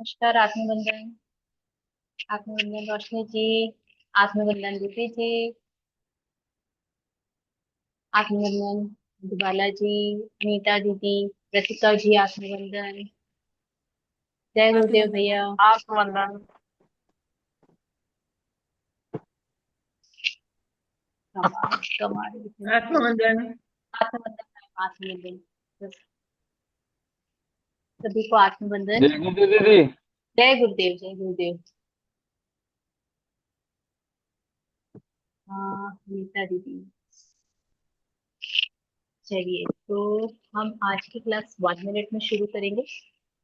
नमस्कार आत्मबंधन। आत्मबंधन रोशनी जी। आत्मबंधन दीदी जी। आत्मबंधन दुबाला जी। नीता दीदी। रसिका जी आत्मबंधन। जय गुरुदेव आत्मबंधन। भैया। आत्मबंधन। कमाल कमाल। आत्मबंधन। आत्मबंधन आत्मबंधन। बस, सभी को आत्मबंधन। जय गुरु दीदी। जय गुरुदेव जय गुरुदेव। हाँ नीता दीदी। चलिए तो हम आज की क्लास 1 मिनट में शुरू करेंगे।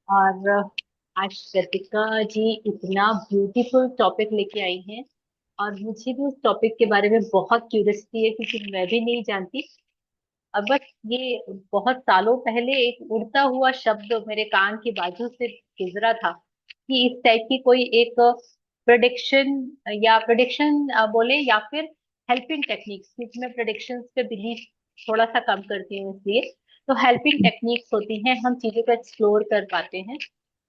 और आज कृतिका जी इतना ब्यूटीफुल टॉपिक लेके आई हैं। और मुझे भी उस टॉपिक के बारे में बहुत क्यूरियोसिटी है क्योंकि मैं भी नहीं जानती। अब बस ये बहुत सालों पहले एक उड़ता हुआ शब्द मेरे कान की बाजू से गुजरा था कि इस टाइप की कोई एक प्रोडिक्शन या प्रोडिक्शन बोले या फिर हेल्पिंग टेक्निक्स, क्योंकि मैं प्रोडिक्शंस पे बिलीव थोड़ा सा कम करती हूँ इसलिए। तो हेल्पिंग टेक्निक्स होती हैं, हम चीजों को एक्सप्लोर कर पाते हैं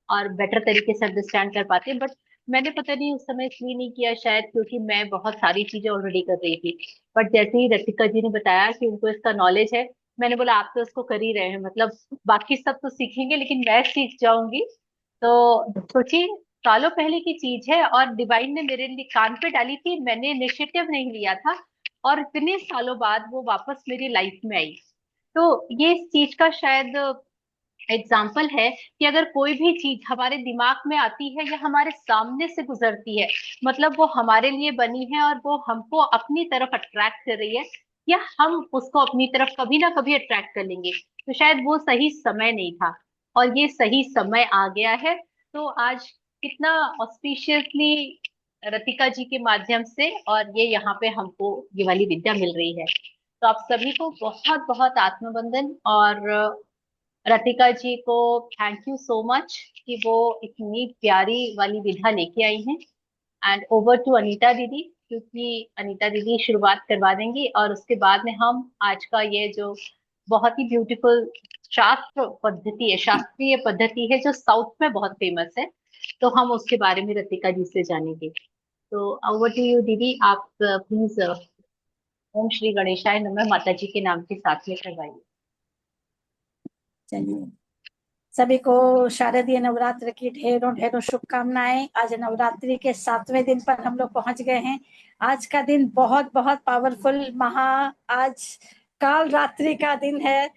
और बेटर तरीके से अंडरस्टैंड कर पाते हैं। बट मैंने पता नहीं उस समय इसलिए नहीं किया, शायद क्योंकि मैं बहुत सारी चीजें ऑलरेडी कर रही थी। बट जैसे ही रतिका जी ने बताया कि उनको इसका नॉलेज है, मैंने बोला आप तो इसको कर ही रहे हैं, मतलब बाकी सब तो सीखेंगे लेकिन मैं सीख जाऊंगी। तो सोचिए, सालों पहले की चीज है और डिवाइन ने मेरे लिए कान पे डाली थी, मैंने इनिशिएटिव नहीं लिया था। और इतने सालों बाद वो वापस मेरी लाइफ में आई। तो ये इस चीज का शायद एग्जाम्पल है कि अगर कोई भी चीज हमारे दिमाग में आती है या हमारे सामने से गुजरती है, मतलब वो हमारे लिए बनी है और वो हमको अपनी तरफ अट्रैक्ट कर रही है, या हम उसको अपनी तरफ कभी ना कभी अट्रैक्ट कर लेंगे। तो शायद वो सही समय नहीं था और ये सही समय आ गया है। तो आज कितना ऑस्पिशियसली रतिका जी के माध्यम से और ये यहाँ पे हमको ये वाली विद्या मिल रही है। तो आप सभी को बहुत बहुत आत्मबंधन। और रतिका जी को थैंक यू सो मच कि वो इतनी प्यारी वाली विधा लेके आई हैं। एंड ओवर टू अनीता दीदी, क्योंकि अनीता दीदी शुरुआत करवा देंगी और उसके बाद में हम आज का ये जो बहुत ही ब्यूटीफुल शास्त्र पद्धति है, शास्त्रीय पद्धति है जो साउथ में बहुत फेमस है, तो हम उसके बारे में रतिका जी से जानेंगे। तो ओवर टू यू दीदी, आप प्लीज ओम श्री गणेशाय नमः माता जी के नाम के साथ में करवाइए। चलिए, सभी को शारदीय नवरात्र की ढेरों ढेरों शुभकामनाएं। आज नवरात्रि के 7वें दिन पर हम लोग पहुंच गए हैं। आज का दिन बहुत बहुत पावरफुल महा आज काल रात्रि का दिन है।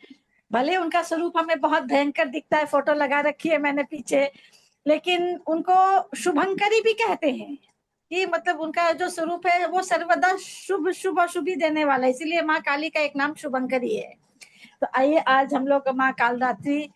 भले उनका स्वरूप हमें बहुत भयंकर दिखता है, फोटो लगा रखी है मैंने पीछे, लेकिन उनको शुभंकरी भी कहते हैं कि मतलब उनका जो स्वरूप है वो सर्वदा शुभ शुभ अशुभि देने वाला है, इसीलिए माँ काली का एक नाम शुभंकरी है। तो आइए आज हम लोग माँ कालरात्रि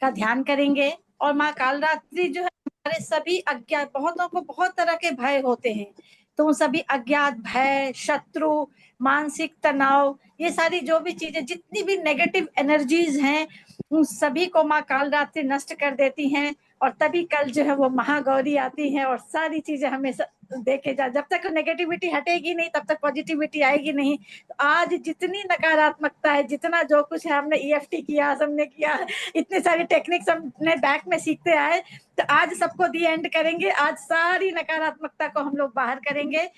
का ध्यान करेंगे। और माँ कालरात्रि जो है, हमारे सभी अज्ञात, बहुतों को बहुत तरह के भय होते हैं, तो उन सभी अज्ञात भय, शत्रु, मानसिक तनाव, ये सारी जो भी चीजें, जितनी भी नेगेटिव एनर्जीज हैं, उन सभी को माँ कालरात्रि नष्ट कर देती हैं। और तभी कल जो है वो महागौरी आती है और सारी चीजें हमें देखे जा, जब तक नेगेटिविटी हटेगी नहीं तब तक पॉजिटिविटी आएगी नहीं। तो आज जितनी नकारात्मकता है, जितना जो कुछ है, हमने ईएफटी किया, हमने किया, इतने सारे टेक्निक्स हमने बैक में सीखते आए, तो आज सबको दी एंड करेंगे। आज सारी नकारात्मकता को हम लोग बाहर करेंगे।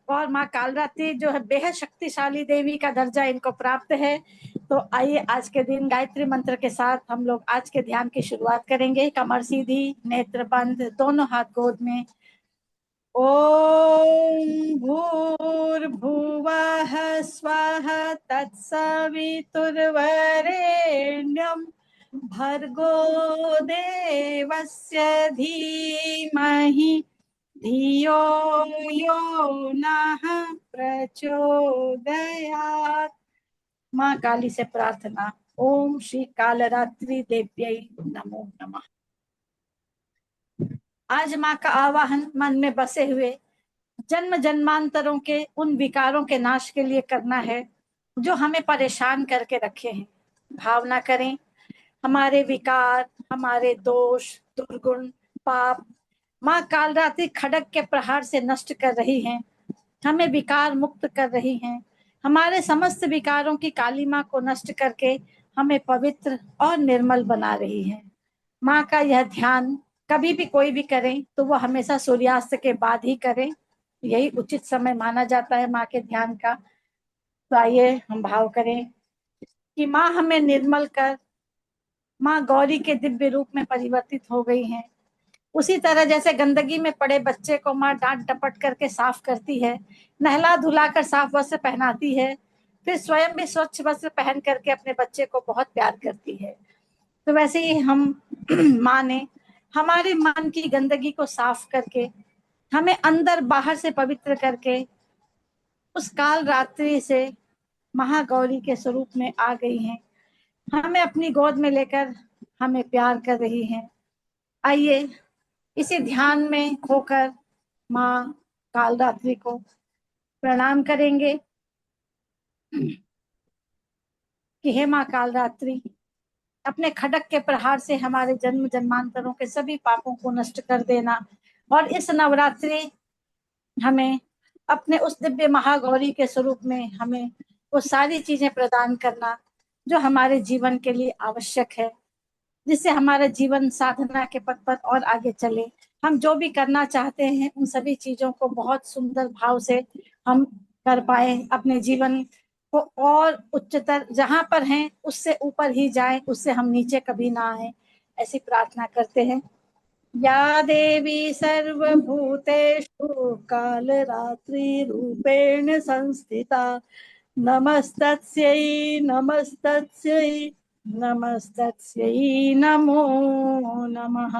और माँ कालरात्रि जो है बेहद शक्तिशाली देवी का दर्जा इनको प्राप्त है। तो आइए आज के दिन गायत्री मंत्र के साथ हम लोग आज के ध्यान की शुरुआत करेंगे। कमर सीधी, नेत्र बंद, दोनों हाथ गोद में। ॐ भूर्भुवः स्वः तत्सवितुर्वरेण्यं भर्गो देवस्य धीमहि धियो यो नः प्रचोदयात्। माँ काली से प्रार्थना। ओम श्री कालरात्रि देव्यै नमो नमः। आज माँ का आवाहन मन में बसे हुए जन्म जन्मांतरों के उन विकारों के नाश के लिए करना है जो हमें परेशान करके रखे हैं। भावना करें, हमारे विकार, हमारे दोष, दुर्गुण, पाप माँ कालरात्रि खड़ग के प्रहार से नष्ट कर रही हैं, हमें विकार मुक्त कर रही हैं। हमारे समस्त विकारों की काली माँ को नष्ट करके हमें पवित्र और निर्मल बना रही है। माँ का यह ध्यान कभी भी कोई भी करें तो वो हमेशा सूर्यास्त के बाद ही करें, यही उचित समय माना जाता है माँ के ध्यान का। तो आइए हम भाव करें कि माँ हमें निर्मल कर माँ गौरी के दिव्य रूप में परिवर्तित हो गई हैं। उसी तरह जैसे गंदगी में पड़े बच्चे को माँ डांट डपट करके साफ करती है, नहला धुलाकर साफ वस्त्र पहनाती है, फिर स्वयं भी स्वच्छ वस्त्र पहन करके अपने बच्चे को बहुत प्यार करती है। तो वैसे ही हम माँ ने हमारे मन की गंदगी को साफ करके हमें अंदर बाहर से पवित्र करके उस काल रात्रि से महागौरी के स्वरूप में आ गई हैं, हमें अपनी गोद में लेकर हमें प्यार कर रही हैं। आइए इसी ध्यान में खोकर माँ कालरात्रि को प्रणाम करेंगे कि हे माँ कालरात्रि, अपने खडक के प्रहार से हमारे जन्म जन्मांतरों के सभी पापों को नष्ट कर देना, और इस नवरात्रि हमें अपने उस दिव्य महागौरी के स्वरूप में हमें वो सारी चीजें प्रदान करना जो हमारे जीवन के लिए आवश्यक है, जिससे हमारा जीवन साधना के पथ पर और आगे चले। हम जो भी करना चाहते हैं उन सभी चीजों को बहुत सुंदर भाव से हम कर पाए, अपने जीवन को और उच्चतर जहां पर हैं उससे ऊपर ही जाए, उससे हम नीचे कभी ना आए, ऐसी प्रार्थना करते हैं। या देवी सर्वभूतेषु कालरात्रिरूपेण संस्थिता, नमस्तस्यै नमस्तस्यै नमस्तस्यै नमो नमः।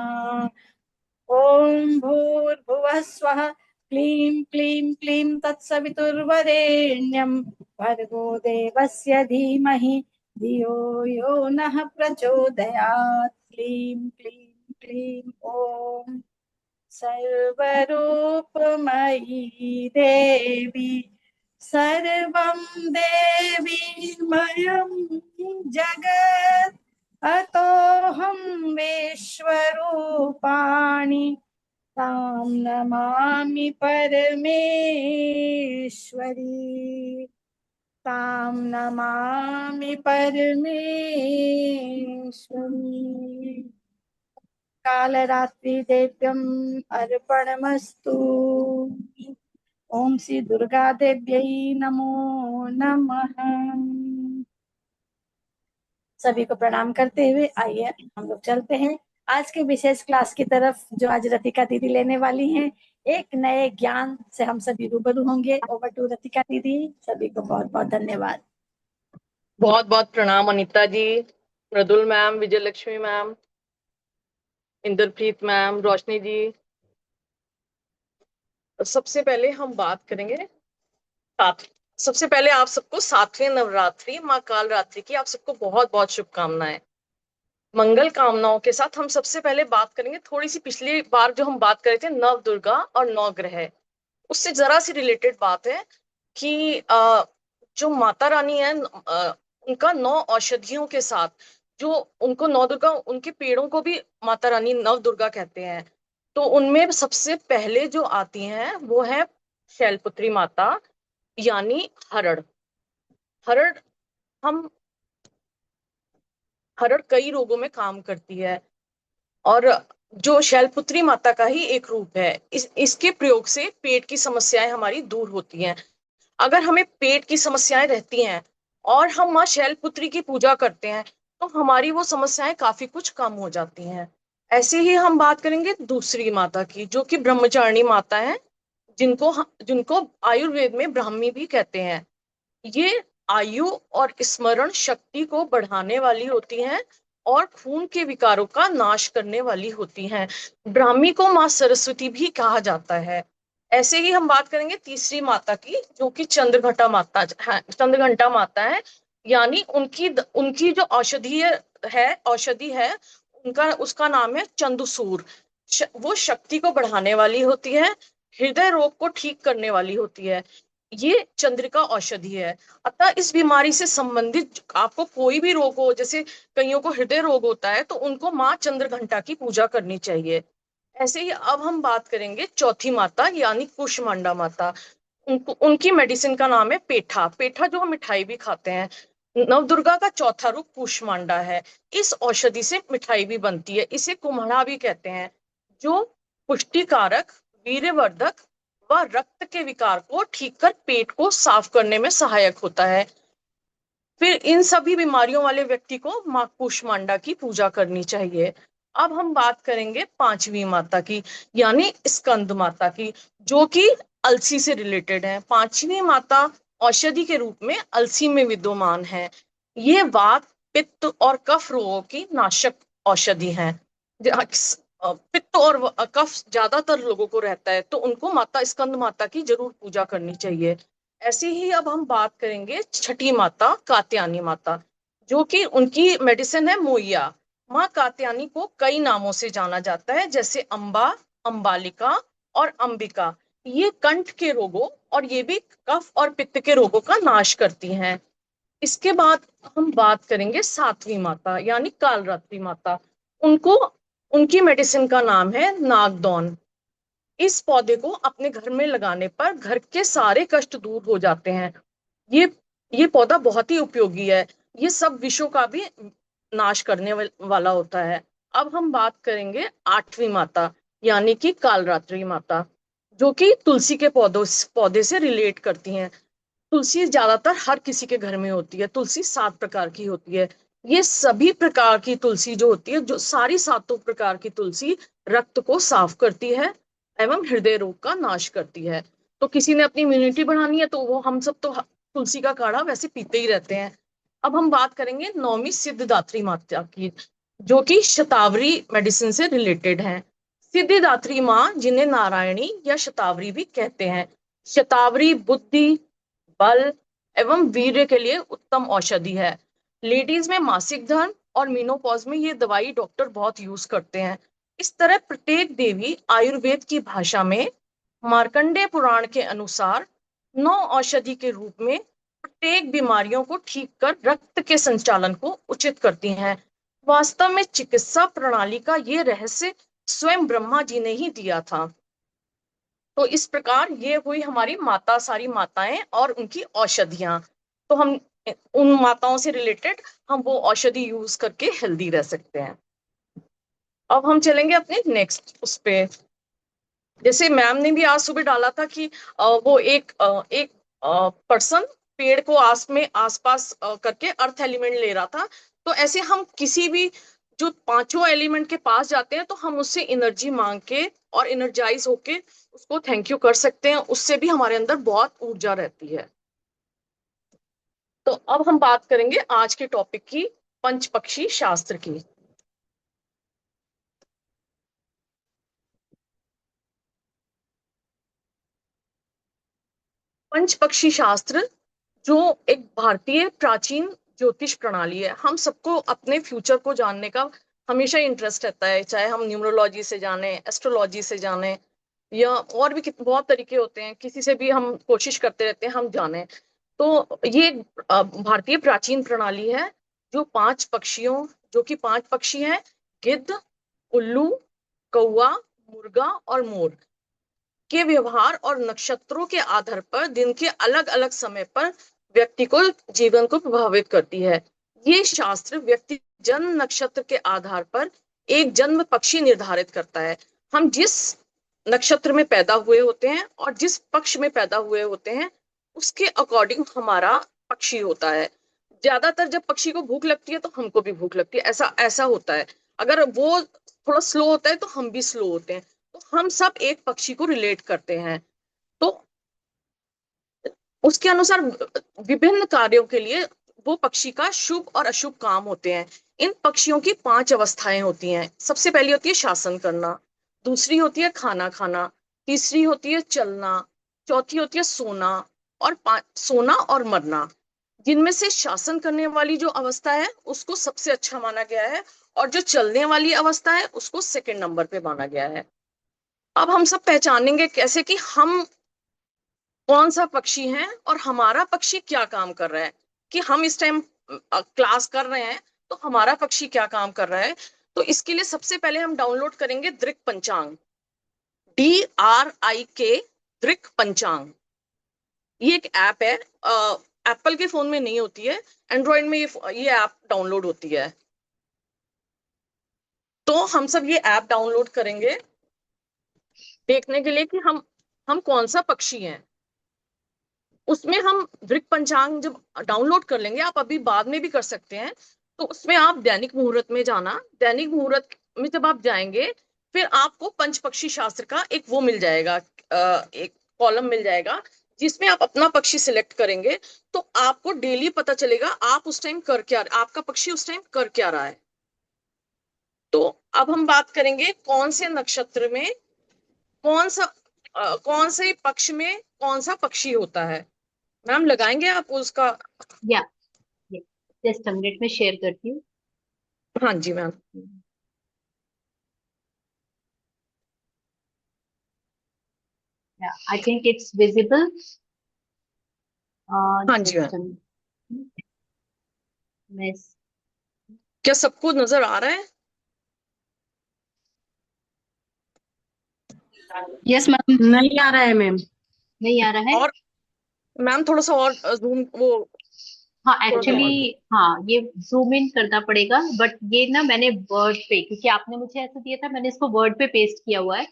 ॐ भूर्भुवः स्वः क्लीं क्लीं क्लीं तत्सवितुर्वरेण्यं भर्गो देवस्य धीमहि धियो यो नः प्रचोदयात्। क्लीं क्लीं क्लीं ॐ सर्वरूपमयी देवी सर्वं देवीमयं जगत् अतोऽहं विश्वरूपाणि तां नमामि परमेश्वरी, तां नमामि परमेश्वरी। कालरात्रि देव्यम् अर्पणमस्तु। ओम श्री दुर्गा देव्यै नमो नमः। सभी को प्रणाम करते हुए आइए हम लोग चलते हैं आज के विशेष क्लास की तरफ, जो आज रतिका दीदी लेने वाली हैं। एक नए ज्ञान से हम सभी रूबरू होंगे। ओवर टू रतिका दीदी, सभी को बहुत बहुत धन्यवाद। बहुत बहुत प्रणाम अनीता जी, मृदुल मैम, विजय लक्ष्मी मैम, इंद्रप्रीत मैम, रोशनी जी। सबसे पहले हम बात करेंगे सात सबसे पहले आप सबको 7वें नवरात्रि माँ काल रात्रि की आप सबको बहुत बहुत शुभकामनाएं। मंगल कामनाओं के साथ हम सबसे पहले बात करेंगे थोड़ी सी पिछली बार जो हम बात कर रहे थे नव दुर्गा और नौ ग्रह, उससे जरा सी रिलेटेड बात है कि जो माता रानी है उनका 9 औषधियों के साथ, जो उनको नौ दुर्गा, उनके पेड़ों को भी माता रानी नव दुर्गा कहते हैं। तो उनमें सबसे पहले जो आती हैं वो है शैलपुत्री माता, यानी हरड़। हरड़ हम हरड़ कई रोगों में काम करती है, और जो शैलपुत्री माता का ही एक रूप है। इसके प्रयोग से पेट की समस्याएं हमारी दूर होती हैं। अगर हमें पेट की समस्याएं रहती हैं और हम माँ शैलपुत्री की पूजा करते हैं तो हमारी वो समस्याएं काफी कुछ कम हो जाती हैं। ऐसे ही हम बात करेंगे दूसरी माता की, जो कि ब्रह्मचारिणी माता है, जिनको जिनको आयुर्वेद में ब्राह्मी भी कहते हैं। ये आयु और स्मरण शक्ति को बढ़ाने वाली होती हैं और खून के विकारों का नाश करने वाली होती हैं। ब्राह्मी को माँ सरस्वती भी कहा जाता है। ऐसे ही हम बात करेंगे तीसरी माता की, जो कि चंद्रघंटा माता है, यानी उनकी उनकी जो औषधि है उनका उसका नाम है चंदूसूर। वो शक्ति को बढ़ाने वाली होती है, हृदय रोग को ठीक करने वाली होती है। ये चंद्रिका औषधि है। अतः इस बीमारी से संबंधित आपको कोई भी रोग हो, जैसे कईयों को हृदय रोग होता है, तो उनको माँ चंद्रघंटा की पूजा करनी चाहिए। ऐसे ही अब हम बात करेंगे चौथी माता, यानी कुष्मांडा माता। उनकी मेडिसिन का नाम है पेठा। पेठा जो हम मिठाई भी खाते हैं। नवदुर्गा का चौथा रूप कुष्मांडा है। इस औषधि से मिठाई भी बनती है, इसे कुम्हड़ा भी कहते हैं। जो पुष्टिकारक, वीर्यवर्धक व रक्त के विकार को ठीक कर पेट को साफ करने में सहायक होता है। फिर इन सभी बीमारियों वाले व्यक्ति को मां कूष्मांडा की पूजा करनी चाहिए। अब हम बात करेंगे पांचवी माता की, यानी स्कंद माता की, जो कि अलसी से रिलेटेड है। पांचवी माता औषधि के रूप में अलसी में विद्यमान है। ये वात, पित्त और कफ रोगों की नाशक औषधि है। पित्त और कफ ज्यादातर लोगों को रहता है, तो उनको माता स्कंद माता की जरूर पूजा करनी चाहिए। ऐसे ही अब हम बात करेंगे छठी माता कात्यायनी माता, जो कि उनकी मेडिसिन है मोइया। माँ कात्यायनी को कई नामों से जाना जाता है, जैसे अंबा, अंबालिका और अंबिका। ये कंठ के रोगों और ये भी कफ और पित्त के रोगों का नाश करती हैं। इसके बाद हम बात करेंगे सातवीं माता, यानी कालरात्रि माता। उनको उनकी मेडिसिन का नाम है नागदौन। इस पौधे को अपने घर में लगाने पर घर के सारे कष्ट दूर हो जाते हैं। ये ये पौधा बहुत ही उपयोगी है। ये सब विषयों का भी नाश करने वाला होता है। अब हम बात करेंगे आठवीं माता, यानी कि कालरात्रि माता, जो कि तुलसी के पौधे से रिलेट करती हैं। तुलसी ज्यादातर हर किसी के घर में होती है। तुलसी 7 प्रकार की होती है। ये सभी प्रकार की तुलसी जो होती है, जो सारी 7 प्रकार की तुलसी रक्त को साफ करती है एवं हृदय रोग का नाश करती है। तो किसी ने अपनी इम्यूनिटी बढ़ानी है तो वो हम सब तो तुलसी का काढ़ा वैसे पीते ही रहते हैं। अब हम बात करेंगे नौवीं सिद्धिदात्री माता की, जो कि शतावरी मेडिसिन से रिलेटेड है। सिद्धिदात्री माँ, जिन्हें नारायणी या शतावरी भी कहते हैं। शतावरी बुद्धि, बल एवं वीर्य के लिए उत्तम औषधि है। लेडीज में मासिक धर्म और मीनोपॉज में ये दवाई डॉक्टर बहुत यूज करते हैं। इस तरह प्रत्येक देवी आयुर्वेद की भाषा में मार्कंडेय पुराण के अनुसार 9 औषधि के रूप में प्रत्येक बीमारियों को ठीक कर रक्त के संचालन को उचित करती हैं। वास्तव में चिकित्सा प्रणाली का ये रहस्य स्वयं ब्रह्मा जी ने ही दिया था। तो इस प्रकार ये हुई हमारी माता, सारी माताएं और उनकी औषधियां। तो हम उन माताओं से रिलेटेड हम वो औषधि यूज करके हेल्दी रह सकते हैं। अब हम चलेंगे अपने नेक्स्ट उस पे। जैसे मैम ने भी आज सुबह डाला था कि वो एक पर्सन पेड़ को आसपास करके अर्थ एलिमेंट ले रहा था। तो ऐसे हम किसी भी जो पांचों एलिमेंट के पास जाते हैं तो हम उससे एनर्जी मांग के और एनर्जाइज होके उसको थैंक यू कर सकते हैं। उससे भी हमारे अंदर बहुत ऊर्जा रहती है। तो अब हम बात करेंगे आज के टॉपिक की, पंचपक्षी शास्त्र की। पंचपक्षी शास्त्र जो एक भारतीय प्राचीन ज्योतिष प्रणाली है। हम सबको अपने फ्यूचर को जानने का हमेशा इंटरेस्ट रहता है, चाहे हम न्यूमरोलॉजी से जाने, एस्ट्रोलॉजी से जाने, या और भी बहुत तरीके होते हैं, किसी से भी हम कोशिश करते रहते हैं हम जाने। तो ये भारतीय प्राचीन प्रणाली है जो 5 पक्षियों, जो कि 5 पक्षी हैं, गिद्ध, उल्लू, कौवा, मुर्गा और मोर के व्यवहार और नक्षत्रों के आधार पर दिन के अलग अलग समय पर व्यक्ति को जीवन को प्रभावित करती है। ये शास्त्र व्यक्ति जन्म नक्षत्र के आधार पर एक जन्म पक्षी निर्धारित करता है। हम जिस नक्षत्र में पैदा हुए होते हैं और जिस पक्ष में पैदा हुए होते हैं उसके अकॉर्डिंग हमारा पक्षी होता है। ज्यादातर जब पक्षी को भूख लगती है तो हमको भी भूख लगती है, ऐसा ऐसा होता है। अगर वो थोड़ा स्लो होता है तो हम भी स्लो होते हैं। तो हम सब एक पक्षी को रिलेट करते हैं। तो उसके अनुसार विभिन्न कार्यों के लिए वो पक्षी का शुभ और अशुभ काम होते हैं। इन पक्षियों की 5 अवस्थाएं होती हैं। सबसे पहली होती है शासन करना, दूसरी होती है खाना खाना, तीसरी होती है चलना, चौथी होती है सोना, और सोना और मरना। जिनमें से शासन करने वाली जो अवस्था है उसको सबसे अच्छा माना गया है, और जो चलने वाली अवस्था है उसको सेकंड नंबर पे माना गया है। अब हम सब पहचानेंगे कैसे कि हम कौन सा पक्षी है और हमारा पक्षी क्या काम कर रहा है, कि हम इस टाइम क्लास कर रहे हैं तो हमारा पक्षी क्या काम कर रहा है। तो इसके लिए सबसे पहले हम डाउनलोड करेंगे दृक पंचांग, DRIK, दृक पंचांग। ये एक ऐप है, एप्पल के फोन में नहीं होती है, एंड्रॉइड में ये ऐप डाउनलोड होती है। तो हम सब ये ऐप डाउनलोड करेंगे देखने के लिए कि हम कौन सा पक्षी हैं। उसमें हम वृक पंचांग जब डाउनलोड कर लेंगे, आप अभी बाद में भी कर सकते हैं, तो उसमें आप दैनिक मुहूर्त में जाना। दैनिक मुहूर्त में जब आप जाएंगे, फिर आपको पंच पक्षी शास्त्र का एक वो मिल जाएगा, एक कॉलम मिल जाएगा, जिसमें आप अपना पक्षी सिलेक्ट करेंगे। तो आपको डेली पता चलेगा आप उस टाइम कर क्या, आपका पक्षी उस टाइम कर क्या रहा है। तो अब हम बात करेंगे कौन से नक्षत्र में कौन सा कौन से पक्ष में कौन सा पक्षी होता है। मैम लगाएंगे आप उसका? या जस्ट मिनट में शेयर करती हूँ। हाँ जी ma'am. I think it's visible. हाँ जी मैम। Just miss. क्या सबको नजर आ रहा है? Yes ma'am. नहीं आ रहा है मैम। नहीं आ रहा है। और मैम थोड़ा सा और जूम वो हाँ थोड़ा सा एक्चुअली, और। हाँ ये जूम इन करना पड़ेगा, बट ये ना मैंने वर्ड पे, क्योंकि आपने मुझे ऐसा दिया था, मैंने इसको वर्ड पे पेस्ट किया हुआ है।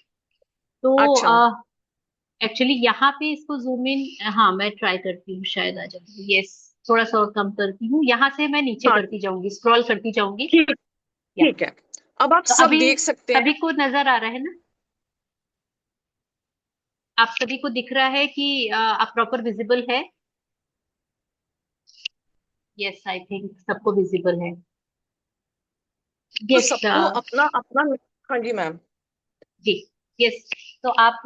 तो अच्छा एक्चुअली यहाँ पे इसको जूम इन, हाँ मैं ट्राई करती हूँ, शायद आ जाए। यस, थोड़ा सा और कम करती हूँ, यहाँ से मैं नीचे हाँ करती जाऊंगी, स्क्रॉल करती जाऊंगी। ठीक या ठीक है। अब आप तो सब अभी देख सकते हैं। सभी को नजर आ रहा है ना? आप सभी को दिख रहा है कि आप प्रॉपर विजिबल है? यस, आई थिंक सबको विजिबल है। तो यस सबको अपना अपना। हाँ जी मैम। जी। यस, तो आप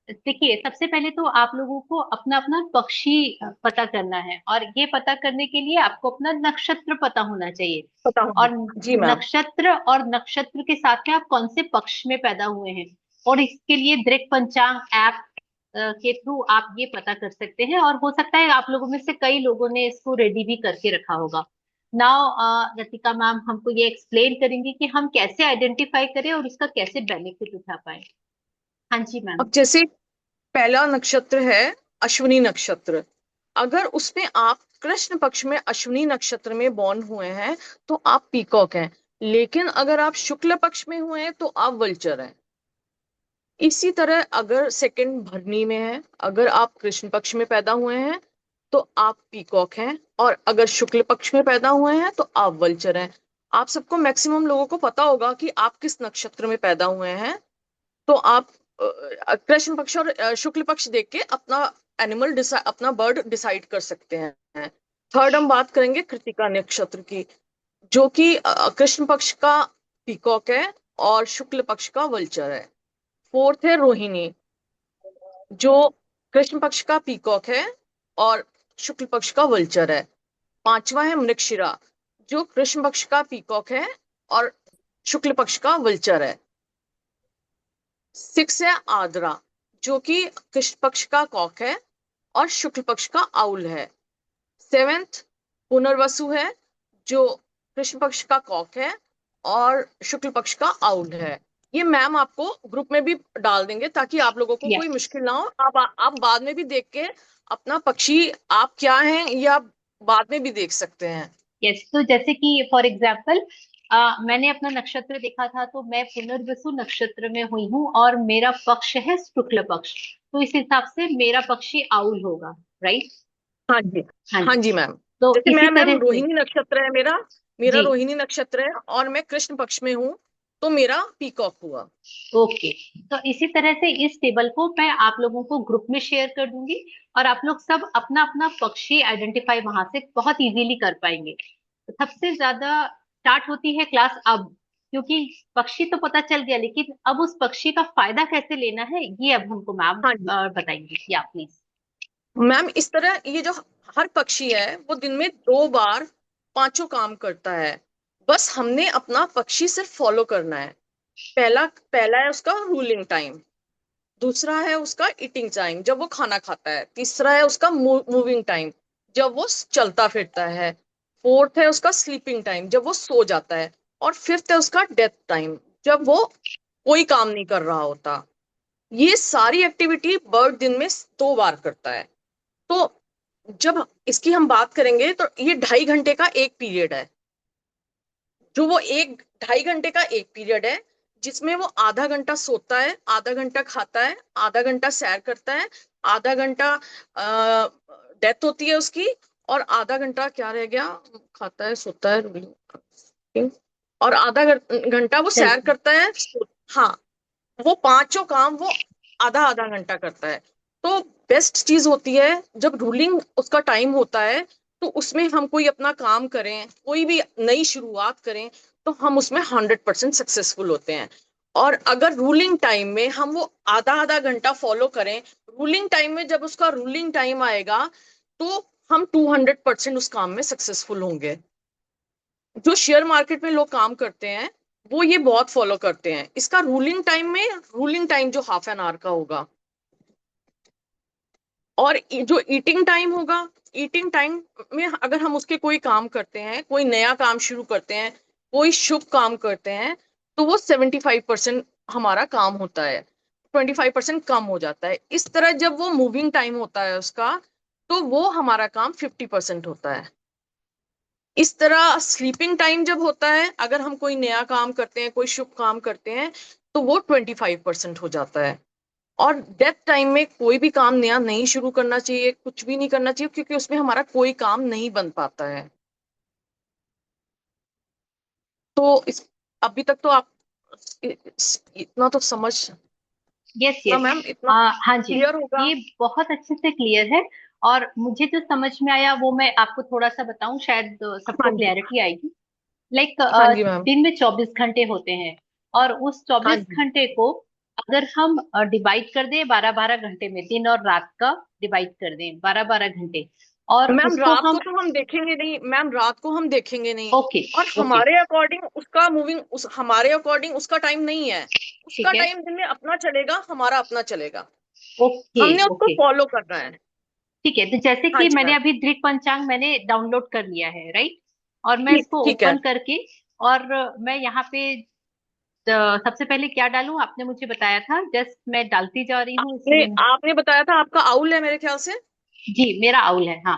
देखिए, सबसे पहले तो आप लोगों को अपना अपना पक्षी पता करना है, और ये पता करने के लिए आपको अपना नक्षत्र पता होना चाहिए। पता और होगा जी मैम। नक्षत्र, और नक्षत्र के साथ में आप कौन से पक्ष में पैदा हुए हैं, और इसके लिए दृक पंचांग ऐप के थ्रू आप ये पता कर सकते हैं। और हो सकता है आप लोगों में से कई लोगों ने इसको रेडी भी करके रखा होगा। नाउ रतिका मैम हमको ये एक्सप्लेन करेंगे कि हम कैसे आइडेंटिफाई करें और उसका कैसे बेनिफिट उठा पाए। हाँ जी मैम। अब जैसे पहला नक्षत्र है अश्विनी नक्षत्र। अगर उसमें आप कृष्ण पक्ष में अश्विनी नक्षत्र में बॉर्न हुए हैं, तो आप पीकॉक हैं। लेकिन अगर आप शुक्ल पक्ष में हुए हैं, तो आप वल्चर हैं। इसी तरह अगर सेकंड भरनी में है, अगर आप कृष्ण पक्ष में पैदा हुए हैं, तो आप पीकॉक हैं। और अगर शुक्ल पक्ष में पैदा हुए हैं, तो आप वल्चर हैं। आप सबको, मैक्सिमम लोगों को पता होगा कि आप किस नक्षत्र में पैदा हुए हैं। तो आप कृष्ण पक्ष और शुक्ल पक्ष देख के अपना एनिमल डिसाइड, अपना बर्ड डिसाइड कर सकते हैं। थर्ड हम बात करेंगे कृतिका नक्षत्र की, जो कि कृष्ण पक्ष का पीकॉक है और शुक्ल पक्ष का वल्चर है। फोर्थ है रोहिणी, जो कृष्ण पक्ष का पीकॉक है और शुक्ल पक्ष का वल्चर है। पांचवा है मृगशिरा, जो कृष्ण पक्ष का पीकॉक है और शुक्ल पक्ष का वल्चर है। सिक्स है आद्रा, जो कि कृष्ण पक्ष का कॉक है और शुक्ल पक्ष का आउल है। सेवेंथ पुनर्वसु है, जो कृष्ण पक्ष का कॉक है और शुक्ल पक्ष का आउल है। ये मैम आपको ग्रुप में भी डाल देंगे, ताकि आप लोगों को कोई मुश्किल ना हो। आप बाद में भी देख के अपना पक्षी आप क्या हैं ये आप बाद में भी देख सकते हैं। यस, तो जैसे कि फॉर एग्जाम्पल मैंने अपना नक्षत्र देखा था, तो मैं पुनर्वसु नक्षत्र में हुई हूँ और मेरा पक्ष है शुक्ल पक्ष। तो इस हिसाब से मेरा पक्षी आउल होगा, राइट? हाँ जी। हाँ हाँ जी। जी मैम। तो जैसे इसी मैं मैम तरह से रोहिणी नक्षत्र है मेरा, मेरा जी, रोहिणी नक्षत्र है और मैं कृष्ण पक्ष में हूँ, तो मेरा पीकॉक हुआ। ओके। तो इसी तरह से इस टेबल को मैं आप लोगों को ग्रुप में शेयर कर दूंगी, और आप लोग सब अपना अपना पक्षी आइडेंटिफाई वहां से बहुत इजीली कर पाएंगे। तो सबसे ज्यादा स्टार्ट होती है क्लास अब, क्योंकि पक्षी तो पता चल गया, लेकिन अब उस पक्षी का फायदा कैसे लेना है ये अब हमको मैम हाँ जी बताएंगी। या प्लीज। मैम, इस तरह ये जो हर पक्षी है वो दिन में 2 बार पांचों काम करता है। बस हमने अपना पक्षी सिर्फ फॉलो करना है। पहला पहला है उसका रूलिंग टाइम। दूसरा है उसका ईटिंग टाइम, जब वो खाना खाता है। तीसरा है उसका मूविंग टाइम, जब वो चलता फिरता है। फोर्थ है उसका स्लीपिंग टाइम, जब वो सो जाता है। और फिफ्थ है उसका डेथ टाइम, जब वो कोई काम नहीं कर रहा होता। ये सारी एक्टिविटी बर्ड दिन में 2 बार करता है। तो जब इसकी हम बात करेंगे, तो ये 2.5 घंटे का एक पीरियड है। जो वो एक 2.5 घंटे का एक पीरियड है, जिसमें वो आधा घंटा सोता है, आधा घंटा खाता है, आधा घंटा सैर करता है, आधा घंटा डेथ होती है उसकी, और आधा घंटा क्या रह गया, खाता है, सोता है, और आधा घंटा वो सैर चलते करता है। हाँ, वो पांचों काम वो आधा आधा घंटा करता है। तो बेस्ट चीज होती है जब रूलिंग उसका टाइम होता है, तो उसमें हम कोई अपना काम करें, कोई भी नई शुरुआत करें, तो हम उसमें 100% सक्सेसफुल होते हैं। और अगर रूलिंग टाइम में हम वो आधा आधा घंटा फॉलो करें, रूलिंग टाइम में जब उसका रूलिंग टाइम आएगा, तो हम 200% उस काम में सक्सेसफुल होंगे। जो शेयर मार्केट में लोग काम करते हैं, वो ये बहुत फॉलो करते हैं। इसका रूलिंग टाइम जो हाफ एन आवर का होगा, और जो ईटिंग टाइम होगा, ईटिंग टाइम में अगर हम उसके कोई काम करते हैं, कोई नया काम शुरू करते हैं, कोई शुभ काम करते हैं, तो वो 75% हमारा काम होता है, 25% कम हो जाता है। इस तरह जब वो मूविंग टाइम होता है उसका, तो वो हमारा काम 50% होता है। इस तरह स्लीपिंग टाइम जब होता है, अगर हम कोई नया काम करते हैं, कोई शुभ काम करते हैं, तो वो 25% हो जाता है। और डेथ टाइम में कोई भी काम नया नहीं शुरू करना चाहिए, कुछ भी नहीं करना चाहिए, क्योंकि उसमें हमारा कोई काम नहीं बन पाता है। तो इस अभी तक तो आप इतना तो समझ यस ना यस। मैम, इतना हाँ जी, क्लियर होगा। ये बहुत अच्छे से क्लियर है। और मुझे जो समझ में आया वो मैं आपको थोड़ा सा बताऊं, शायद सबको हाँ जी, क्लैरिटी आएगी। लाइक हाँ जी मैम, दिन में 24 घंटे होते हैं, और उस हाँ 24 घंटे को अगर हम डिवाइड कर दें 12-12 घंटे में, दिन और रात का डिवाइड कर दें 12-12 घंटे, और मैम। उसको रात को हम, तो हम देखेंगे नहीं मैम, रात को हम देखेंगे नहीं। ओके और ओके, हमारे अकॉर्डिंग उसका हमारे अकॉर्डिंग उसका टाइम नहीं है। उसका ठीक है, टाइम दिन में अपना चलेगा, हमारा अपना चलेगा। ओके हमने उसको ओके, फॉलो करना है। ठीक है। तो जैसे हाँ कि जी मैंने मैम। अभी दृक पंचांग मैंने डाउनलोड कर लिया है, राइट, और मैं ठीक इसको ठीक है। ओपन करके, और मैं यहाँ पे सबसे पहले क्या डालूं, आपने मुझे बताया था, जस्ट मैं डालती जा रही हूँ आपने इसमें। आपने बताया था आपका आउल है मेरे ख्याल से। जी, मेरा आउल है, हाँ।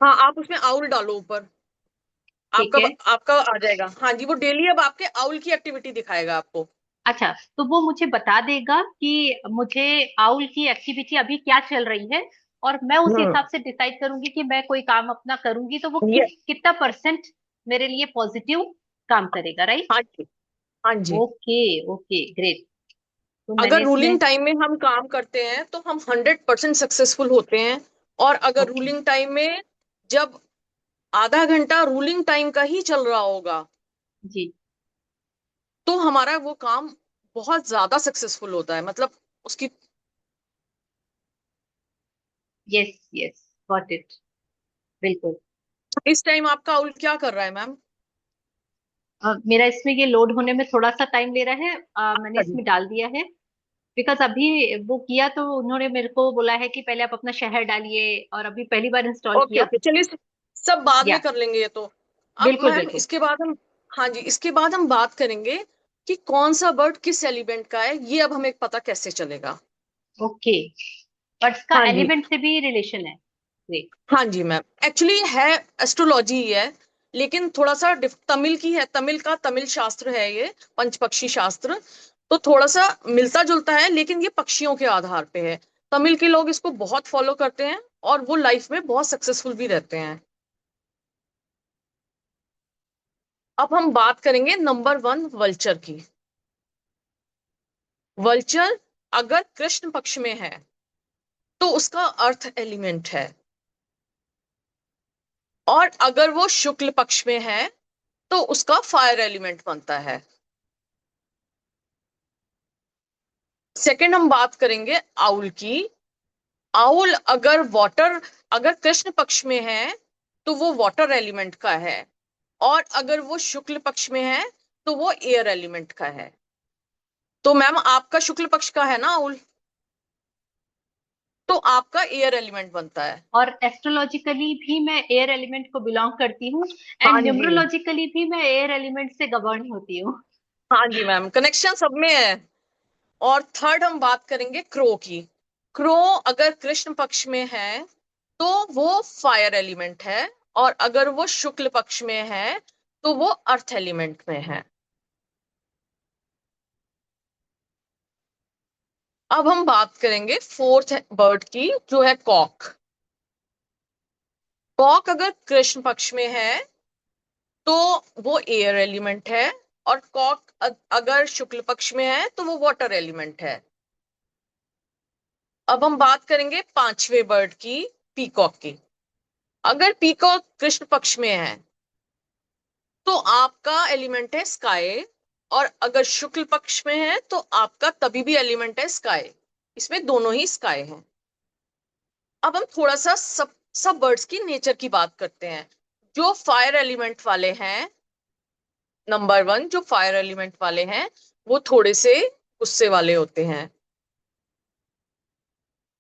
हाँ, आप उसमें आउल डालो ऊपर। ठीक आपका है। आपका आ जाएगा। हाँ जी, वो डेली अब आपके आउल की एक्टिविटी दिखाएगा आपको। अच्छा, तो वो मुझे बता देगा कि मुझे आउल की एक्टिविटी अभी क्या चल रही है, और मैं उस हम्म। हिसाब से डिसाइड करूंगी कि मैं कोई काम अपना करूंगी तो वो ये। कितना परसेंट मेरे लिए पॉजिटिव काम करेगा, राइट। हाँ जी, हाँ जी। Okay okay, great. तो मैंने अगर इसमें, रूलिंग टाइम में हम काम करते हैं, तो हम 100% सक्सेसफुल होते हैं। और अगर ओके, रूलिंग टाइम में जब आधा घंटा रूलिंग टाइम का ही चल रहा होगा, जी, तो हमारा वो काम बहुत ज्यादा सक्सेसफुल होता है, मतलब उसकी। यस यस, गॉट इट, बिल्कुल। इस टाइम आपका आउल क्या कर रहा है मैम? मेरा इसमें ये लोड होने में थोड़ा सा टाइम ले रहा है, मैंने अच्छा जी। इसमें डाल दिया है। बिकॉज अभी वो किया तो उन्होंने मेरे को बोला है कि पहले आप अपना शहर डालिए, और अभी पहली बार इंस्टॉल ओके किया। ओके, चलिए, सब बाद या, में कर लेंगे ये तो। अब बिल्कुल मैम बिल्कुल। इसके बाद हम, हाँ जी, इसके बाद हम बात करेंगे कि कौन सा बर्ड किस एलिमेंट का है, ये अब हमें पता कैसे चलेगा। ओके, बट इसका हाँ जी, एलिमेंट से भी रिलेशन है। ग्रेट। हाँ जी मैम, एक्चुअली है एस्ट्रोलॉजी ही है, लेकिन थोड़ा सा तमिल की है, तमिल का तमिल शास्त्र है ये, पंचपक्षी शास्त्र। तो थोड़ा सा मिलता जुलता है, लेकिन ये पक्षियों के आधार पे है। तमिल के लोग इसको बहुत फॉलो करते हैं, और वो लाइफ में बहुत सक्सेसफुल भी रहते हैं। अब हम बात करेंगे नंबर 1 वल्चर की। वल्चर अगर कृष्ण पक्ष में है, तो उसका अर्थ एलिमेंट है। और अगर वो शुक्ल पक्ष में है, तो उसका फायर एलिमेंट बनता है। सेकंड हम बात करेंगे आउल की। आउल अगर कृष्ण पक्ष में है, तो वो वाटर एलिमेंट का है। और अगर वो शुक्ल पक्ष में है, तो वो एयर एलिमेंट का है। तो मैम आपका शुक्ल पक्ष का है ना आउल, तो आपका एयर एलिमेंट बनता है। और एस्ट्रोलॉजिकली भी मैं एयर एलिमेंट को बिलोंग करती हूँ, हाँ एंड जी, न्यूमरोलॉजिकली भी मैं एयर एलिमेंट से गवर्न होती हूँ। हाँ जी मैम, कनेक्शन सब में है। और थर्ड हम बात करेंगे क्रो की। क्रो अगर कृष्ण पक्ष में है, तो वो फायर एलिमेंट है। और अगर वो शुक्ल पक्ष में है, तो वो अर्थ एलिमेंट में है। अब हम बात करेंगे फोर्थ बर्ड की, जो है कॉक। कॉक अगर कृष्ण पक्ष में है तो वो एयर एलिमेंट है, और कॉक अगर शुक्ल पक्ष में है तो वो वाटर एलिमेंट है। अब हम बात करेंगे पांचवें बर्ड की, पीकॉक की। अगर पीकॉक कृष्ण पक्ष में है तो आपका एलिमेंट है स्काई, और अगर शुक्ल पक्ष में है तो आपका तभी भी एलिमेंट है स्काई। इसमें दोनों ही स्काई हैं। अब हम थोड़ा सा सब सब बर्ड्स की नेचर की बात करते हैं। जो फायर एलिमेंट वाले हैं, नंबर वन, जो फायर एलिमेंट वाले हैं वो थोड़े से गुस्से वाले होते हैं।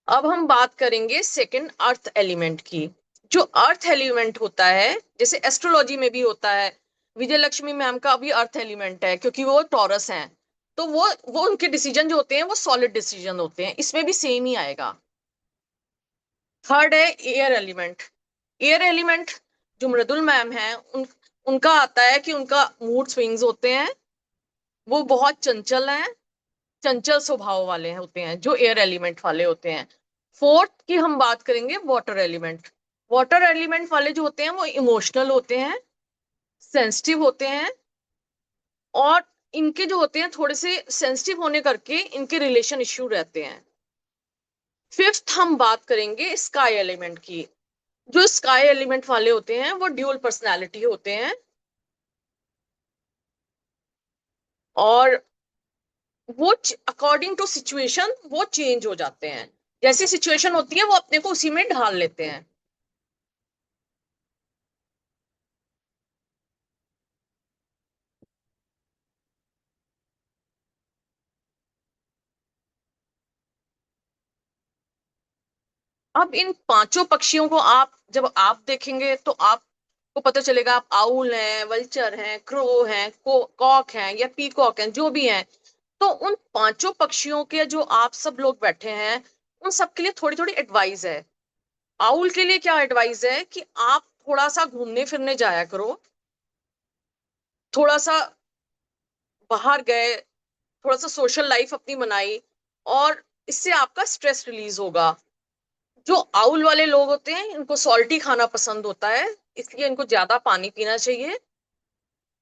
अब हम बात करेंगे सेकंड, अर्थ एलिमेंट की। जो अर्थ एलिमेंट होता है, जैसे एस्ट्रोलॉजी में भी होता है, विजय लक्ष्मी मैम का भी अर्थ एलिमेंट है क्योंकि वो टॉरस हैं, तो वो उनके डिसीजन जो होते हैं वो सॉलिड डिसीजन होते हैं। इसमें भी सेम ही आएगा। थर्ड है एयर एलिमेंट। एयर एलिमेंट जो मृदुल मैम है, उनका आता है कि उनका मूड स्विंग्स होते हैं, वो बहुत चंचल हैं, चंचल स्वभाव वाले होते हैं जो एयर एलिमेंट वाले होते हैं। फोर्थ की हम बात करेंगे वाटर एलिमेंट। वाटर एलिमेंट वाले जो होते हैं वो इमोशनल होते हैं, सेंसिटिव होते हैं, और इनके जो होते हैं थोड़े से सेंसिटिव होने करके इनके रिलेशन इश्यू रहते हैं। फिफ्थ हम बात करेंगे स्काई एलिमेंट की। जो स्काई एलिमेंट वाले होते हैं वो ड्यूअल पर्सनालिटी होते हैं, और वो अकॉर्डिंग टू सिचुएशन वो चेंज हो जाते हैं। जैसी सिचुएशन होती है वो अपने को उसी में ढाल लेते हैं। अब इन पांचों पक्षियों को आप जब आप देखेंगे तो आपको पता चलेगा, आप आउल हैं, वल्चर हैं, क्रो हैं, कॉक हैं या पीकॉक हैं, जो भी हैं, तो उन पांचों पक्षियों के जो आप सब लोग बैठे हैं उन सब के लिए थोड़ी थोड़ी एडवाइस है। आउल के लिए क्या एडवाइस है कि आप थोड़ा सा घूमने फिरने जाया करो, थोड़ा सा बाहर गए, थोड़ा सा सोशल लाइफ अपनी बनाई, और इससे आपका स्ट्रेस रिलीज होगा। जो आउल वाले लोग होते हैं इनको सॉल्टी खाना पसंद होता है, इसलिए इनको ज्यादा पानी पीना चाहिए,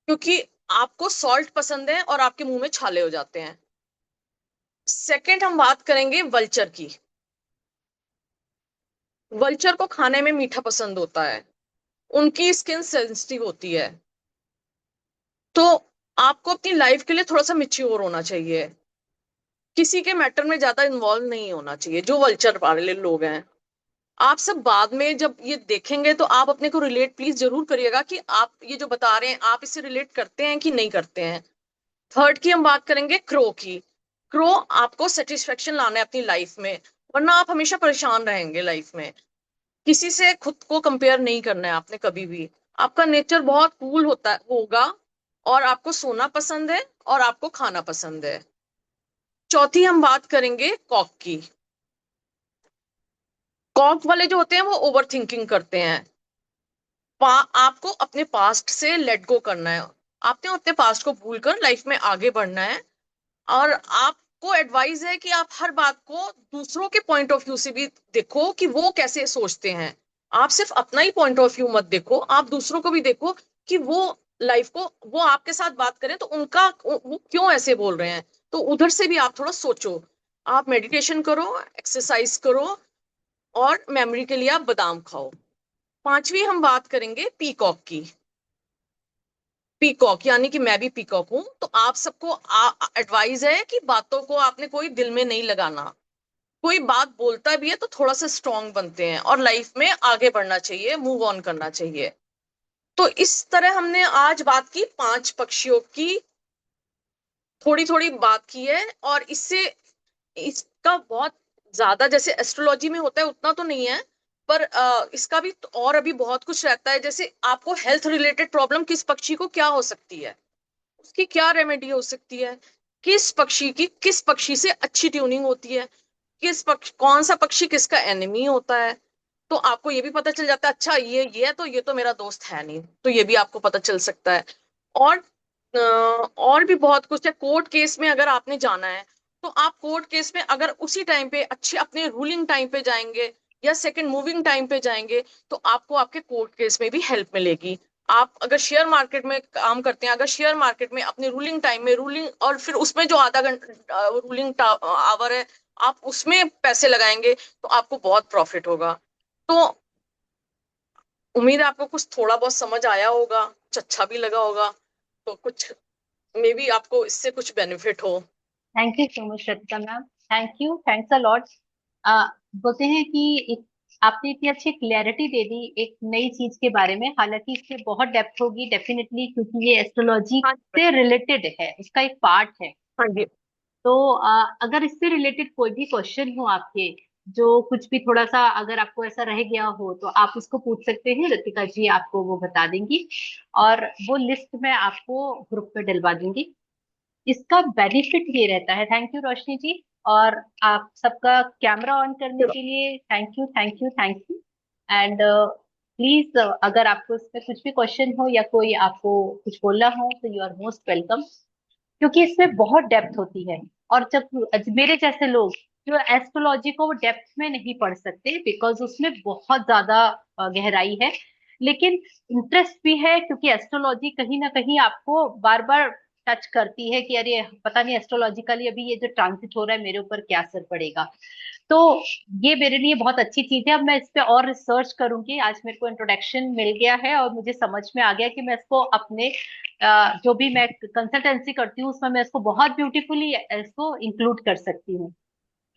क्योंकि आपको सॉल्ट पसंद है और आपके मुंह में छाले हो जाते हैं। सेकंड हम बात करेंगे वल्चर की। वल्चर को खाने में मीठा पसंद होता है, उनकी स्किन सेंसिटिव होती है, तो आपको अपनी लाइफ के लिए थोड़ा सा मिच्योर होना चाहिए, किसी के मैटर में ज्यादा इन्वॉल्व नहीं होना चाहिए। जो वल्चर वाले लोग हैं, आप सब बाद में जब ये देखेंगे तो आप अपने को रिलेट प्लीज जरूर करिएगा कि आप ये जो बता रहे हैं आप इससे रिलेट करते हैं कि नहीं करते हैं। थर्ड की हम बात करेंगे क्रो की। क्रो आपको सेटिस्फेक्शन लाना है अपनी लाइफ में, वरना आप हमेशा परेशान रहेंगे लाइफ में। किसी से खुद को कंपेयर नहीं करना है आपने कभी भी। आपका नेचर बहुत कूल होगा, और आपको सोना पसंद है और आपको खाना पसंद है। चौथी हम बात करेंगे कॉक की। कॉक वाले जो होते हैं वो ओवर थिंकिंग करते हैं। आपको अपने पास्ट से लेट गो करना है, आपने अपने पास्ट को भूलकर लाइफ में आगे बढ़ना है, और आपको एडवाइस है कि आप हर बात को दूसरों के पॉइंट ऑफ व्यू से भी देखो कि वो कैसे सोचते हैं। आप सिर्फ अपना ही पॉइंट ऑफ व्यू मत देखो, आप दूसरों को भी देखो कि वो लाइफ को, वो आपके साथ बात करें तो उनका वो क्यों ऐसे बोल रहे हैं, तो उधर से भी आप थोड़ा सोचो। आप मेडिटेशन करो, एक्सरसाइज करो, और मेमोरी के लिए आप बादाम खाओ। पांचवी हम बात करेंगे पीकॉक की। पीकॉक यानी कि मैं भी पीकॉक हूं, तो आप सबको एडवाइस है कि बातों को आपने कोई दिल में नहीं लगाना। कोई बात बोलता भी है तो थोड़ा सा स्ट्रांग बनते हैं और लाइफ में आगे बढ़ना चाहिए, मूव ऑन करना चाहिए। तो इस तरह हमने आज बात की पांच पक्षियों की, थोड़ी थोड़ी बात की है, और इससे इसका बहुत ज्यादा जैसे एस्ट्रोलॉजी में होता है उतना तो नहीं है, पर इसका भी और अभी बहुत कुछ रहता है। जैसे आपको हेल्थ रिलेटेड प्रॉब्लम किस पक्षी को क्या हो सकती है, उसकी क्या रेमेडी हो सकती है, किस पक्षी से अच्छी ट्यूनिंग होती है, कौन सा पक्षी किसका एनिमी होता है, तो आपको ये भी पता चल जाता है। अच्छा ये है तो ये तो मेरा दोस्त है नहीं, तो ये भी आपको पता चल सकता है। और और भी बहुत कुछ है। कोर्ट केस में अगर आपने जाना है तो आप कोर्ट केस में अगर उसी टाइम पे अच्छे अपने रूलिंग टाइम पे जाएंगे या सेकंड मूविंग टाइम पे जाएंगे, तो आपको आपके कोर्ट केस में भी हेल्प मिलेगी। आप अगर शेयर मार्केट में काम करते हैं, अगर शेयर मार्केट में अपने रूलिंग टाइम में रूलिंग और फिर उसमें जो आधा घंटा रूलिंग आवर है, आप उसमें पैसे लगाएंगे तो आपको बहुत प्रॉफिट होगा। तो उम्मीद है आपको कुछ थोड़ा बहुत समझ आया होगा, कुछ अच्छा भी लगा होगा, तो कुछ मे बी आपको इससे कुछ बेनिफिट हो। Thank you so much Ratika ma'am, thank you, thanks a lot. बोलते हैं कि आपने इतनी अच्छी क्लैरिटी दे दी एक नई चीज के बारे में, हालांकि इससे बहुत डेप्थ होगी डेफिनेटली, क्योंकि ये एस्ट्रोलॉजी हाँ जी, से रिलेटेड है, इसका एक पार्ट है। हाँ जी। तो अगर इससे रिलेटेड कोई भी क्वेश्चन हो आपके, जो कुछ भी थोड़ा सा अगर आपको ऐसा रह गया हो, तो आप उसको पूछ सकते हैं, रतिका जी आपको वो बता देंगी, और वो लिस्ट मैं आपको ग्रुप में डलवा दूंगी। इसका बेनिफिट ये रहता है, थैंक यू रोशनी जी, और आप सबका कैमरा ऑन करने के लिए thank you, thank you, thank you. And please अगर आपको इसमें कुछ भी क्वेश्चन हो या कोई आपको कुछ बोलना हो, तो यू आर मोस्ट वेलकम, क्योंकि इसमें बहुत डेप्थ होती है। और जब मेरे जैसे लोग जो एस्ट्रोलॉजी को वो डेप्थ में नहीं पढ़ सकते, बिकॉज उसमें बहुत ज्यादा गहराई है, लेकिन इंटरेस्ट भी है, क्योंकि एस्ट्रोलॉजी कहीं ना कहीं आपको बार बार टच करती है कि अरे पता नहीं एस्ट्रोलॉजिकली अभी ये जो ट्रांजिट हो रहा है मेरे ऊपर क्या असर पड़ेगा। तो ये मेरे लिए बहुत अच्छी चीज है। अब मैं इस पे और रिसर्च करूंगी, आज मेरे को इंट्रोडक्शन मिल गया है और मुझे समझ में आ गया कि मैं इसको अपने जो भी मैं कंसल्टेंसी करती हूँ उसमें मैं इसको बहुत ब्यूटीफुली इसको इंक्लूड कर सकती हूँ।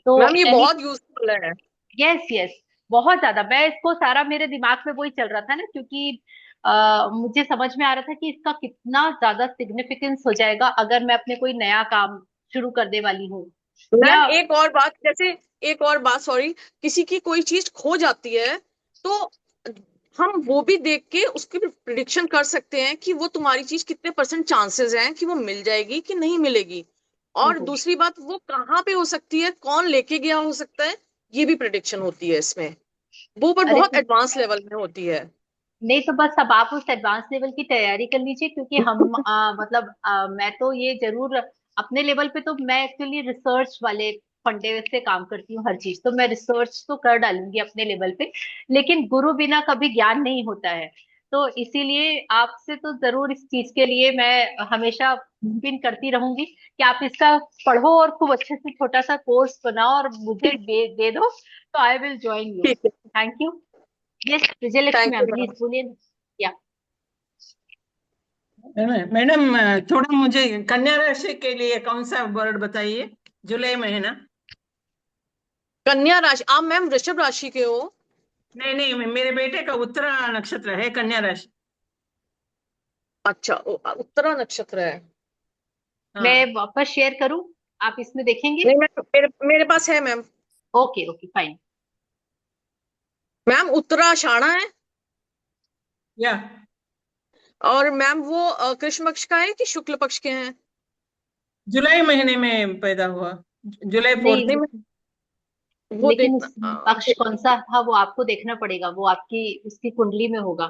तो मैम ये एनी, बहुत यूजफुल है। यस यस, बहुत ज्यादा। मैं इसको सारा मेरे दिमाग में वही चल रहा था ना, क्योंकि मुझे समझ में आ रहा था कि इसका कितना ज्यादा सिग्निफिकेंस हो जाएगा अगर मैं अपने कोई नया काम शुरू करने वाली हूँ, या मैम एक और बात, जैसे एक और बात, सॉरी, किसी की कोई चीज खो जाती है तो हम वो भी देख के उसकी प्रिडिक्शन कर सकते हैं कि वो तुम्हारी चीज कितने परसेंट चांसेस हैं कि वो मिल जाएगी कि नहीं मिलेगी। और हम्म, दूसरी बात, वो कहाँ पे हो सकती है, कौन लेके गया हो सकता है, ये भी प्रिडिक्शन होती है इसमें। वो पर अरे बहुत एडवांस लेवल में होती है। नहीं, तो बस अब आप उस एडवांस लेवल की तैयारी कर लीजिए, क्योंकि हम मतलब मैं तो ये जरूर अपने लेवल पे, तो मैं एक्चुअली रिसर्च वाले फंडे से काम करती हूँ हर चीज, तो मैं रिसर्च तो कर डालूंगी अपने लेवल पे, लेकिन गुरु बिना कभी ज्ञान नहीं होता है। तो इसीलिए आपसे तो जरूर इस चीज के लिए मैं हमेशा पिन करती रहूंगी कि आप इसका पढ़ो और खूब अच्छे से छोटा सा कोर्स बनाओ और मुझे ठीक, दे दो, तो आई विल ज्वाइन यू। ठीक है। Thank you. Yes, Vijayalakshmi thank ma'am you please ma'am. बोलिए। या मैडम, थोड़ा मुझे कन्या राशि के लिए कौन सा वर्ड बताइए, जुलाई महीना। कन्या राशि, आप मैम वृषभ राशि के हो? नहीं नहीं, मेरे बेटे का उत्तरा नक्षत्र है, कन्या राशि। अच्छा, उत्तरा नक्षत्र है। मैं हाँ। वापस शेयर करूं, आप इसमें देखेंगे? नहीं मैम, मेरे मेरे पास है ma'am. Okay okay fine. Ma'am Uttara Ashadha है। या और मैम वो कृष्ण पक्ष का है कि शुक्ल पक्ष के हैं? जुलाई महीने में पैदा हुआ, जुलाई नहीं, 4th। नहीं मैम, वो लेकिन देखना उस पक्ष कौन सा था वो आपको देखना पड़ेगा, वो आपकी उसकी कुंडली में होगा।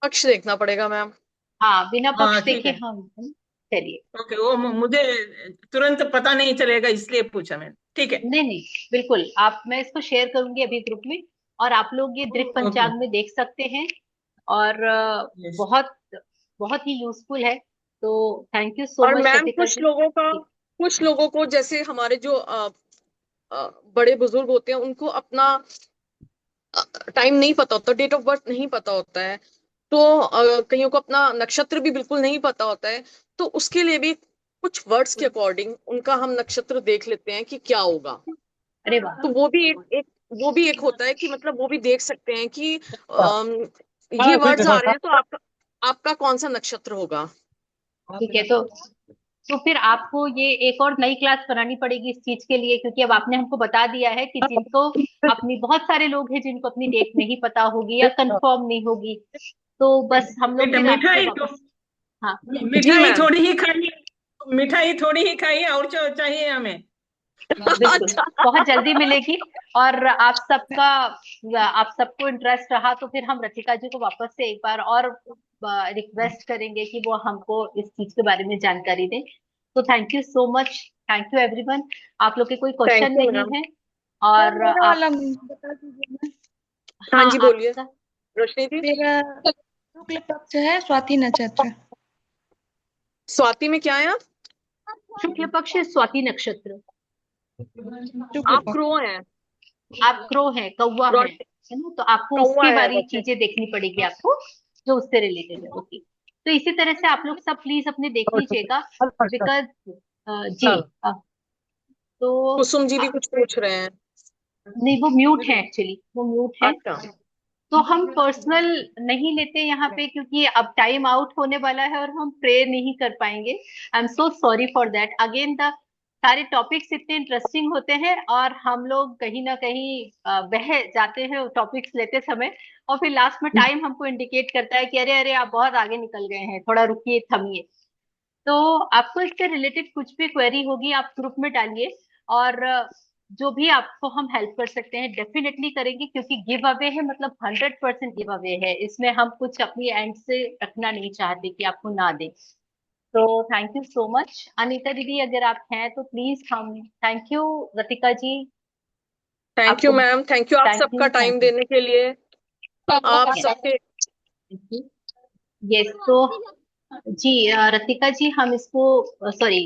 पक्ष देखना पड़ेगा मैम। हाँ, बिना हाँ पक्ष ठीक देखे है। हम चलिए। ओके, वो मुझे तुरंत पता नहीं चलेगा, इसलिए पूछा मैंने। ठीक है। नहीं नहीं, बिल्कुल आप, मैं इसको शेयर करूंगी अभी ग्रुप में, और आप लोग ये दृक ओके। पंचांग में देख सकते हैं, और यस। बहुत बहुत ही यूजफुल है। तो थैंक यू सो और मच मैम रतिका जी। कुछ लोगों को जैसे हमारे जो बड़े बुजुर्ग होते हैं, उनको अपना टाइम नहीं पता होता, डेट ऑफ बर्थ नहीं पता होता है, तो कईयों को अपना नक्षत्र भी बिल्कुल नहीं पता होता है, तो उसके लिए भी कुछ वर्ड्स के अकॉर्डिंग उनका हम नक्षत्र देख लेते हैं कि क्या होगा। अरे वाह, तो वो भी एक होता है कि मतलब वो भी देख सकते हैं कि ये हाँ ठीक वर्ड्स आ रहे है। हैं, तो आपका कौन सा नक्षत्र होगा। ठीक है। तो फिर आपको ये एक और नई क्लास बनानी पड़ेगी इस चीज के लिए, क्योंकि अब आपने हमको बता दिया है कि जिनको अपनी, बहुत सारे लोग हैं जिनको अपनी डेट नहीं पता होगी या कंफर्म नहीं होगी, तो बस हम लोग बेटा, फिर आपसे मिठाई तो वापस। हाँ जी मिठाई मैम। थोड़ी ही खाई, मिठाई थोड़ी ही खाई, और चाहिए हमें। बिल्कुल, अच्छा। बहुत जल्दी मिलेगी। और आप सबको इंटरेस्ट रहा तो फिर हम रतिका जी को वापस से एक बार और रिक्वेस्ट करेंगे कि वो हमको इस चीज के बारे में जानकारी दें। तो thank you so much, thank you everyone. आप लोग के कोई थैंक क्वेश्चन यू नहीं मैम। है? और मेरा आप, वाला बता दीजिए मैम। हाँ हाँ जी बोलिए आपका रोशनी जी। मेरा शुक्ल पक्ष है, स्वाति नक्षत्र। स्वाति में क्या है आप? शुक्ल पक्ष है, स्वाति नक्षत्र। शुक्ल आप पक्ष। क्रो हैं? आप क्रो है, कौवा है क्रॉस ना? तो आपको कौवा उसके है बारे वैसे। चीजें देखनी पड़ेगी आपको, जो उससे रिलेटेड है। ओके, तो इसी तरह से आप लोग सब प्लीज अपने देख लीजिएगा, बिकॉज जी तो कुसुम जी भी कुछ पूछ रहे हैं। नहीं, वो म्यूट है, एक्चुअली वो म्यूट है। अच्छा। तो हम पर्सनल नहीं लेते यहाँ पे, क्योंकि अब टाइम आउट होने वाला है और हम प्रेयर नहीं कर पाएंगे। I am so sorry for that again. The सारे टॉपिक्स इतने इंटरेस्टिंग होते हैं और हम लोग कहीं ना कहीं बह जाते हैं टॉपिक्स लेते समय, और फिर लास्ट में टाइम हमको इंडिकेट करता है कि अरे अरे आप बहुत आगे निकल गए हैं, थोड़ा रुकिए, थमिए। तो आपको इससे रिलेटेड कुछ भी क्वेरी होगी आप ग्रुप में डालिए, और जो भी आपको हम हेल्प कर सकते हैं डेफिनेटली करेंगे, क्योंकि गिव अवे है, मतलब 100% गिव अवे है, इसमें हम कुछ अपनी एंड से रखना नहीं चाहते कि आपको ना दे। तो thank you so much. Anita didi अगर आप हैं तो प्लीज हम, thank you Ratika ji, thank you आपको मैम, थैंक यू आप थैंक सबका यू, टाइम थैंक यू। देने के लिए। आप सबके यस, तो जी रतिका जी हम इसको, sorry,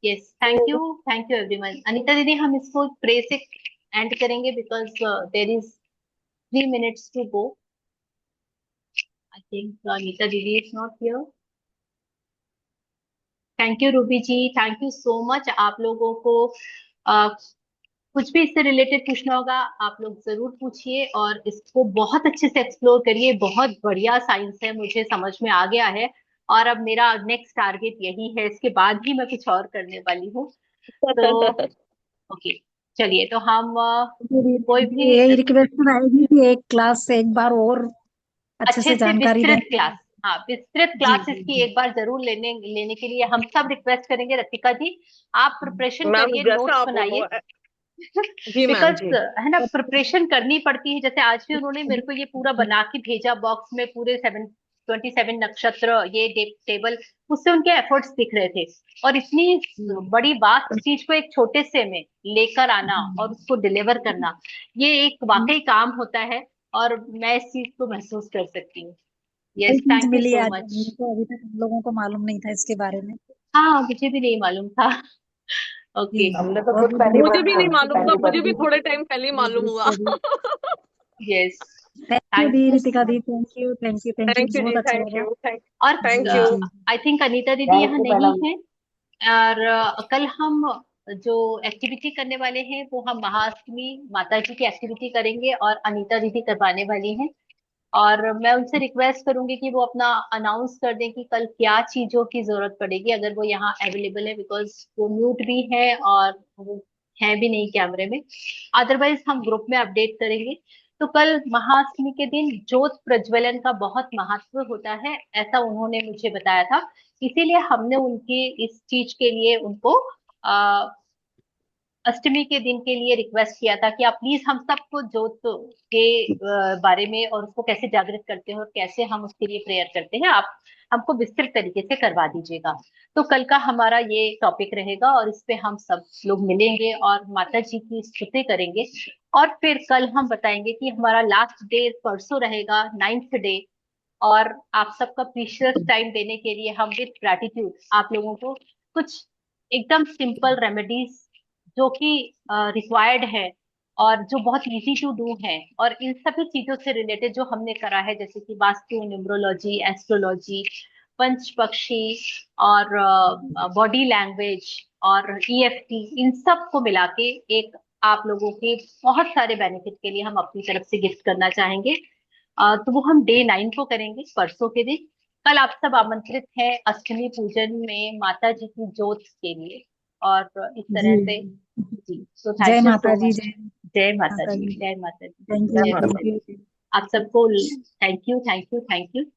yes, thank you everyone. Anita दीदी हम इसको प्रे से एंड करेंगे, because there is 3 minutes to go. I think Anita दीदी is not here. Thank you Ruby ji, thank you so much. आप लोगों को कुछ भी इससे रिलेटेड पूछना होगा आप लोग जरूर पूछिए, और इसको बहुत अच्छे से एक्सप्लोर करिए। बहुत बढ़िया साइंस है, मुझे समझ में आ गया है, और अब मेरा नेक्स्ट टारगेट यही है, इसके बाद ही मैं कुछ और करने वाली हूँ। तो ओके, चलिए, तो हम कोई भी यही रिक्वेस्ट रहेगी कि एक क्लास से एक बार और अच्छे अच्छे से से जानकारी दें। विस्तृत क्लास, हाँ विस्तृत जी क्लास जी इसकी जी एक बार जरूर लेने लेने के लिए हम सब रिक्वेस्ट करेंगे। रतिका जी आप प्रिपरेशन मैम करिए, जैसा नोट्स आप बोलो। बनाइए, जी मैम बिकॉज जी। है ना, प्रिपरेशन करनी पड़ती है। जैसे आज भी उन्होंने मेरे को ये पूरा बना के भेजा बॉक्स में, पूरे 27 नक्षत्र, ये टेबल, उससे उनके एफर्ट्स दिख रहे थे। और इतनी बड़ी बात चीज को एक छोटे से में लेकर आना और उसको डिलीवर करना, ये एक वाकई काम होता है, और मैं इस चीज को महसूस कर सकती हूँ। नई यस, चीज थैंक यू मिली सो आज मच। हमने को, अभी तक हम लोगों को मालूम नहीं था इसके बारे में। हाँ मुझे भी नहीं मालूम था। ओके, जी हमने तो खुद पहली मुझे बार भी नहीं मालूम था, मुझे भी थोड़े टाइम सुना। पहले ही मालूम हुआ। यस, थैंक यू थैंक दी you. Ritika di, thank you thank you thank you, thank you बहुत जी, अच्छा थैंक लगा। यू, और थैंक जी यू। जी आई थिंक अनीता दीदी यहाँ नहीं है, और कल हम जो एक्टिविटी करने वाले हैं वो हम महाअष्टमी माता जी की एक्टिविटी करेंगे, और अनीता दीदी करवाने वाली हैं। और मैं उनसे रिक्वेस्ट करूंगी कि वो अपना अनाउंस कर दें कि कल क्या चीजों की जरूरत पड़ेगी, अगर वो यहाँ अवेलेबल है, बिकॉज वो म्यूट भी है और वो है भी नहीं कैमरे में। अदरवाइज हम ग्रुप में अपडेट करेंगे। तो कल महाअष्टमी के दिन ज्योत प्रज्वलन का बहुत महत्व होता है, ऐसा उन्होंने मुझे बताया था। इसीलिए हमने उनकी इस चीज के लिए उनको अष्टमी के दिन के लिए रिक्वेस्ट किया था कि आप प्लीज हम सबको ज्योत के बारे में और उसको कैसे जागृत करते हैं और कैसे हम उसके लिए प्रेयर करते हैं, आप हमको विस्तृत तरीके से करवा दीजिएगा। तो कल का हमारा ये टॉपिक रहेगा, और इस पे हम सब लोग मिलेंगे और माता जी की स्तुति करेंगे। और फिर कल हम बताएंगे कि हमारा लास्ट डे परसों रहेगा, 9th डे। और आप सबका प्रीशियस टाइम देने के लिए हम विद ग्रैटिट्यूड आप लोगों को कुछ एकदम सिंपल रेमेडीज जो कि रिक्वायर्ड है और जो बहुत इजी टू डू है, और इन सभी चीजों से रिलेटेड जो हमने करा है, जैसे कि वास्तु, न्यूमरोलॉजी, एस्ट्रोलॉजी, पंच पक्षी, और बॉडी लैंग्वेज, और ईएफटी, इन सब को मिला के एक आप लोगों के बहुत सारे बेनिफिट के लिए हम अपनी तरफ से गिफ्ट करना चाहेंगे। तो वो हम डे 9 को करेंगे, परसों के दिन। कल आप सब आमंत्रित हैं अष्टमी पूजन में माता जी की ज्योत के लिए, और इस तरह से जी जी। तो जय थैंक यू माता सो जी, मच। जय जय माता माता जी, जी, जय माता जी, थैंक जय यू जय माता माता थैंक दी। जी। यू। आप सबको thank you, thank you, thank you.